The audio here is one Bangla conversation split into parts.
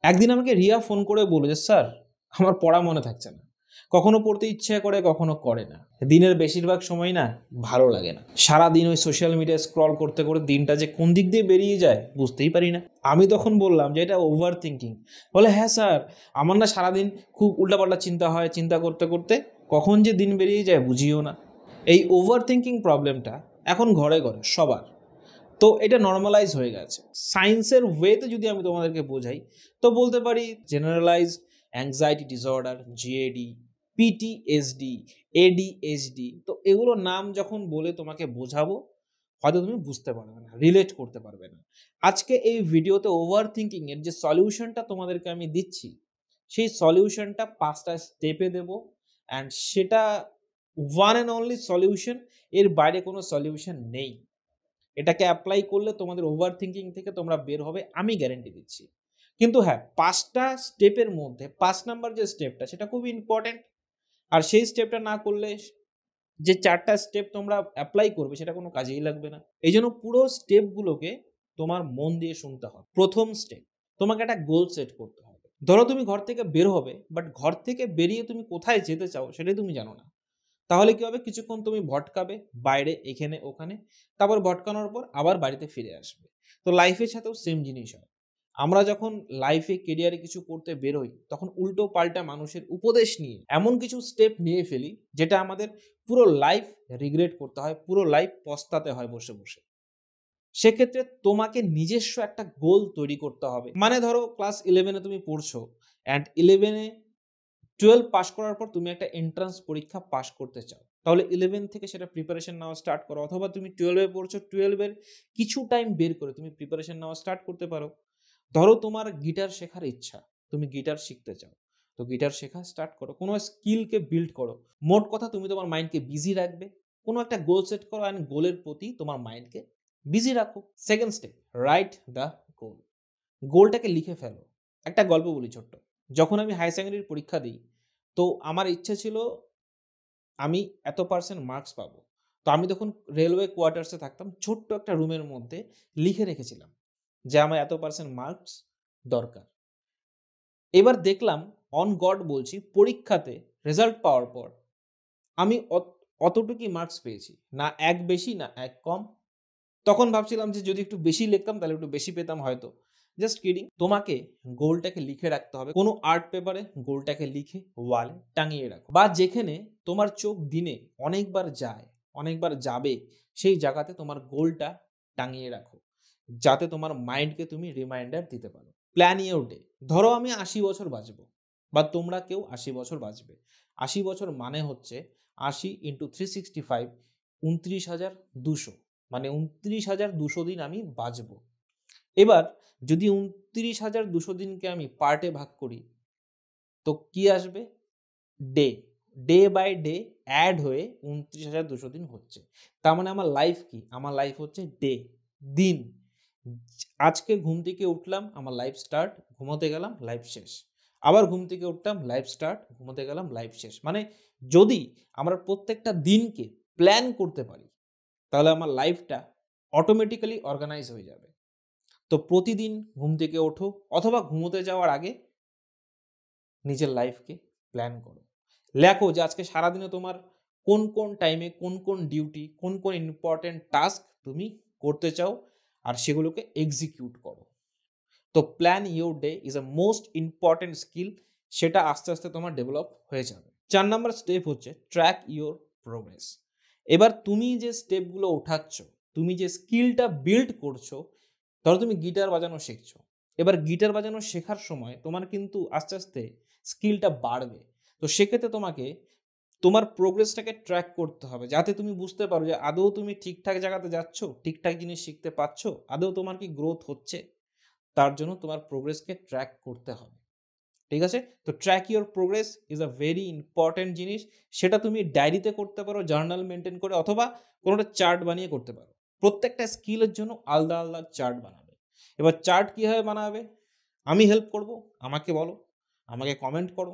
একদিন আমাকে রিয়া ফোন করে বলল যে, "স্যার, আমার পড়া মনে থাকছে না। কখনো পড়তে ইচ্ছে করে, কখনো করে না। দিনের বেশিরভাগ সময় না ভালো লাগে না। সারাদিন ওই সোশ্যাল মিডিয়ায় স্ক্রল করতে, করতে দিনটা যে কোন দিক দিয়ে বেরিয়ে যায় বুঝতেই পারি না।" আমি তখন বললাম যে, "এটা ওভার থিংকিং।" বলে, "হ্যাঁ স্যার, আমার না সারাদিন খুব উল্টাপাল্টা চিন্তা হয়। চিন্তা করতে, করতে কখন যে দিন বেরিয়ে যায় বুঝিও না।" এই ওভার থিংকিং প্রবলেমটা এখন ঘরে ঘরে সবার। তো এটা নর্মালাইজ হয়ে গেছে। সায়েন্সের ওয়েতে যদি আমি তোমাদেরকে বোঝাই, তো বলতে পারি generalised anxiety disorder, GAD, PTSD, ADHD. তো এগুলোর নাম যখন বলে তোমাকে বোঝাবো, হয়তো তুমি বুঝতে পারবে না, রিলেট করতে পারবে না। আজকে এই ভিডিওতে ওভার থিংকিং এর যে সলিউশনটা তোমাদেরকে আমি দিচ্ছি, সেই সলিউশনটা 5টা স্টেপে দেব। অ্যান্ড সেটা ওয়ান অ্যান্ড অনলি সলিউশন, এর বাইরে কোনো সলিউশন নেই। এটাকে অ্যাপ্লাই করলে তোমাদের ওভার থিংকিং থেকে তোমরা বের হবে, আমি গ্যারেন্টি দিচ্ছি। কিন্তু হ্যাঁ, 5টা স্টেপের মধ্যে 5 নাম্বার যে স্টেপটা সেটা খুবই ইম্পর্টেন্ট। আর সেই স্টেপটা না করলে যে 4টা স্টেপ তোমরা অ্যাপ্লাই করবে সেটা কোনো কাজেই লাগবে না। এইজন্য পুরো স্টেপগুলোকে তোমার মন দিয়ে শুনতে হবে। ১ম স্টেপ, তোমাকে একটা গোল সেট করতে হবে। ধরো তুমি ঘর থেকে বের হবে, বাট ঘর থেকে বেরিয়ে তুমি কোথায় যেতে চাও সেটাই তুমি জানো না। তাহলে কি হবে? কিছুক্ষণ তুমি ভটকাবে বাইরে, এখানে ওখানে। তারপর ভটকানোর পর আবার বাড়িতে ফিরে আসবে। তো লাইফের সাথেও সেম জিনিস হয়। আমরা যখন লাইফে কেরিয়ারে কিছু করতে বেরোই, তখন উল্টো পাল্টা মানুষের উপদেশ নিয়ে এমন কিছু স্টেপ নিয়ে ফেলি যেটা আমাদের পুরো লাইফ রিগ্রেট করতে হয়, পুরো লাইফ পস্তাতে হয় বসে, বসে। সেক্ষেত্রে তোমাকে নিজস্ব একটা গোল তৈরি করতে হবে। মানে ধরো ক্লাস 11 এ তুমি পড়ছো, অ্যান্ড 11 এ 12 পাস করার পর তুমি একটা এন্ট্রান্স পরীক্ষা পাস করতে চাও। তাহলে 11 থেকে সেটা প্রিপারেশন নেওয়া স্টার্ট করো, অথবা তুমি 12 এ পড়ছো, 12 এর কিছু টাইম বের করে তুমি প্রিপারেশন নেওয়া স্টার্ট করতে পারো। ধরো তোমার গিটার শেখার ইচ্ছা, তুমি গিটার শিখতে চাও, তো গিটার শেখা স্টার্ট করো। কোনো স্কিলকে বিল্ড করো। মোট কথা তুমি তোমার মাইন্ডকে বিজি রাখবে। কোনো একটা গোল সেট করো অ্যান্ড গোলের প্রতি তোমার মাইন্ডকে বিজি রাখো। Second step, right the goal. গোলটাকে লিখে ফেলো। একটা গল্প বলি ছোট্ট। যখন আমি হায়ার সেকেন্ডারির পরীক্ষা দিই, তো আমার ইচ্ছে ছিল আমি এত পার্সেন্ট মার্কস পাবো। তো আমি তখন রেলওয়ে কোয়ার্টার্সে থাকতাম। ছোট্ট একটা রুমের মধ্যে লিখে রেখেছিলাম যে আমার এত পার্সেন্ট মার্কস দরকার। এবার দেখলাম, অন গড বলছি, পরীক্ষাতে রেজাল্ট পাওয়ার পর আমি অতটুকুই মার্কস পেয়েছি। না ১ বেশি না ১ কম। তখন ভাবছিলাম যে যদি একটু বেশি লিখতাম তাহলে একটু বেশি পেতাম হয়তো। Just kidding. তোমাকে গোলটাকে লিখে রাখতে হবে। কোনো আর্ট পেপারে গোলটাকে লিখে ওয়ালে টাঙিয়ে রাখো, বা যেখানে তোমার চোখ দিনে অনেকবার যায়, অনেকবার যাবে, সেই জায়গাতে তোমার গোলটা টাঙিয়ে রাখো, যাতে তোমার মাইন্ডকে তুমি রিমাইন্ডার দিতে পারো। Plan your day. ধরো আমি ৮০ বছর বাঁচবো, বা তোমরা কেউ ৮০ বছর বাঁচবে। ৮০ বছর মানে হচ্ছে ৮০ ইন্টু 365, ২৯,২০০। মানে ২৯,২০০ দিন আমি বাঁচব। এবার যদি ২৯,২০০ দিনকে আমি পার্টে ভাগ করি, তো কি আসবে? Day. Day by day add হয়ে ২৯,২০০ দিন হচ্ছে। তার মানে আমার লাইফ কি? আমার লাইফ হচ্ছে ডে, দিন। আজকে ঘুম থেকে উঠলাম, আমার লাইফ স্টার্ট, ঘুমোতে গেলাম, লাইফ শেষ। আবার ঘুম থেকে উঠলাম, লাইফ স্টার্ট, ঘুমোতে গেলাম, লাইফ শেষ। মানে যদি আমরা প্রত্যেকটা দিনকে প্ল্যান করতে পারি, তাহলে আমার লাইফটা অটোমেটিক্যালি অর্গানাইজ হয়ে যাবে। তো প্রতিদিন ঘুম থেকে ওঠো, অথবা ঘুমোতে যাওয়ার আগে নিজের লাইফকে প্ল্যান করো। লেখো যে আজকে সারাদিনে তোমার কোন কোন টাইমে কোন কোন ডিউটি, কোন কোন ইম্পর্টেন্ট টাস্ক তুমি করতে চাও, আর সেগুলোকে এক্সিকিউট করো। তো plan your day is a most important skill. সেটা আস্তে আস্তে তোমার ডেভেলপ হয়ে যাবে। ৪ নাম্বার স্টেপ হচ্ছে ট্র্যাক ইউর প্রোগ্রেস। এবার তুমি যে স্টেপগুলো উঠাচ্ছ, তুমি যে স্কিলটা বিল্ড করছো, ধরো তুমি গিটার বাজানো শিখছো। এবার গিটার বাজানো শেখার সময় তোমার কিন্তু আস্তে আস্তে স্কিলটা বাড়বে। তো সেক্ষেত্রে তোমাকে তোমার প্রোগ্রেসটাকে ট্র্যাক করতে হবে, যাতে তুমি বুঝতে পারো যে আদৌ তুমি ঠিকঠাক জায়গাতে যাচ্ছ, ঠিকঠাক জিনিস শিখতে পারছো, আদৌ তোমার কি গ্রোথ হচ্ছে। তার জন্য তোমার প্রোগ্রেসকে ট্র্যাক করতে হবে। ঠিক আছে? তো track your progress is a very important জিনিস। সেটা তুমি ডায়েরিতে করতে পারো, জার্নাল মেনটেন করে, অথবা কোনো একটা চার্ট বানিয়ে করতে পারো। প্রত্যেকটা স্কিলের জন্য আলাদা আলাদা চার্ট বানাবে। এবার চার্ট কীভাবে বানাবে আমি হেল্প করব। আমাকে বলো, আমাকে কমেন্ট করো,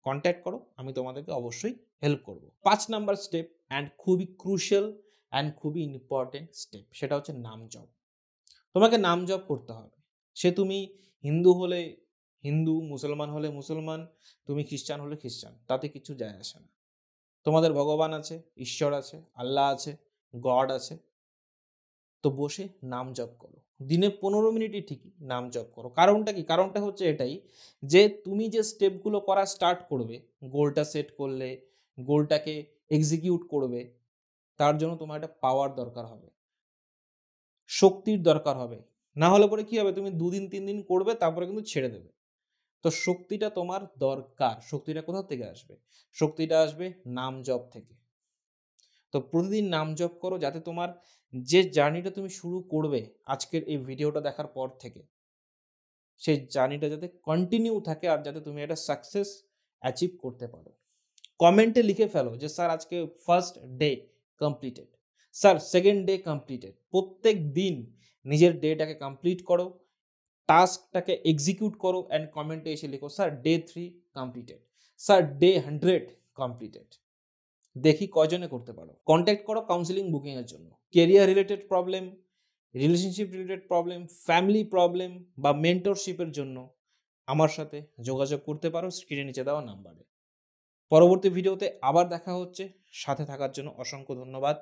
কন্ট্যাক্ট করো, আমি তোমাদেরকে অবশ্যই হেল্প করব। ৫ নাম্বার স্টেপ, অ্যান্ড খুবই ক্রুশিয়াল অ্যান্ড খুবই ইম্পর্টেন্ট স্টেপ, সেটা হচ্ছে নাম জপ। তোমাকে নাম জপ করতে হবে। সে তুমি হিন্দু হলে হিন্দু, মুসলমান হলে মুসলমান, তুমি খ্রিস্টান হলে খ্রিস্টান, তাতে কিছু যায় আসে না। তোমাদের ভগবান আছে, ঈশ্বর আছে, আল্লাহ আছে, গড আছে, তো বসে নাম জপ করো। দিনে 15 মিনিটই ঠিকই নাম জপ করো। কারণটা কি? কারণটা হচ্ছে এটাই যে তুমি যে স্টেপগুলো করা স্টার্ট করবে, গোলটা সেট করলে, গোলটাকে এক্সিকিউট করবে, তার জন্য তোমার একটা পাওয়ার দরকার হবে, শক্তির দরকার হবে। না হলে পরে কি হবে, তুমি 2 দিন 3 দিন করবে, তারপরে কিন্তু ছেড়ে দেবে। তো শক্তিটা তোমার দরকার। শক্তিটা কোথা থেকে আসবে? শক্তিটা আসবে নাম জপ থেকে। তো প্রতিদিন নাম জপ করো, যাতে তোমার যে জার্নিটা তুমি শুরু করবে আজকের এই ভিডিওটা দেখার পর থেকে, সেই জার্নিটা যাতে কন্টিনিউ থাকে, আর যাতে তুমি একটা সাকসেস অ্যাচিভ করতে পারো। কমেন্টে লিখে ফেলো যে স্যার আজকে first day completed, sir second day completed. প্রত্যেক দিন নিজের ডেটাকে কমপ্লিট করো, টাস্কটাকে এক্সিকিউট করো, অ্যান্ড কমেন্টে এসে লিখো sir day 3 completed, sir day 100 completed. দেখি কয়জনে করতে পারো। কন্ট্যাক্ট করো কাউন্সিলিং বুকিংয়ের জন্য। Career related problem, relationship related problem, family problem বা মেন্টরশিপের জন্য আমার সাথে যোগাযোগ করতে পারো স্ক্রিনে নিচে দেওয়া নাম্বারে। পরবর্তী ভিডিওতে আবার দেখা হচ্ছে। সাথে থাকার জন্য অসংখ্য ধন্যবাদ।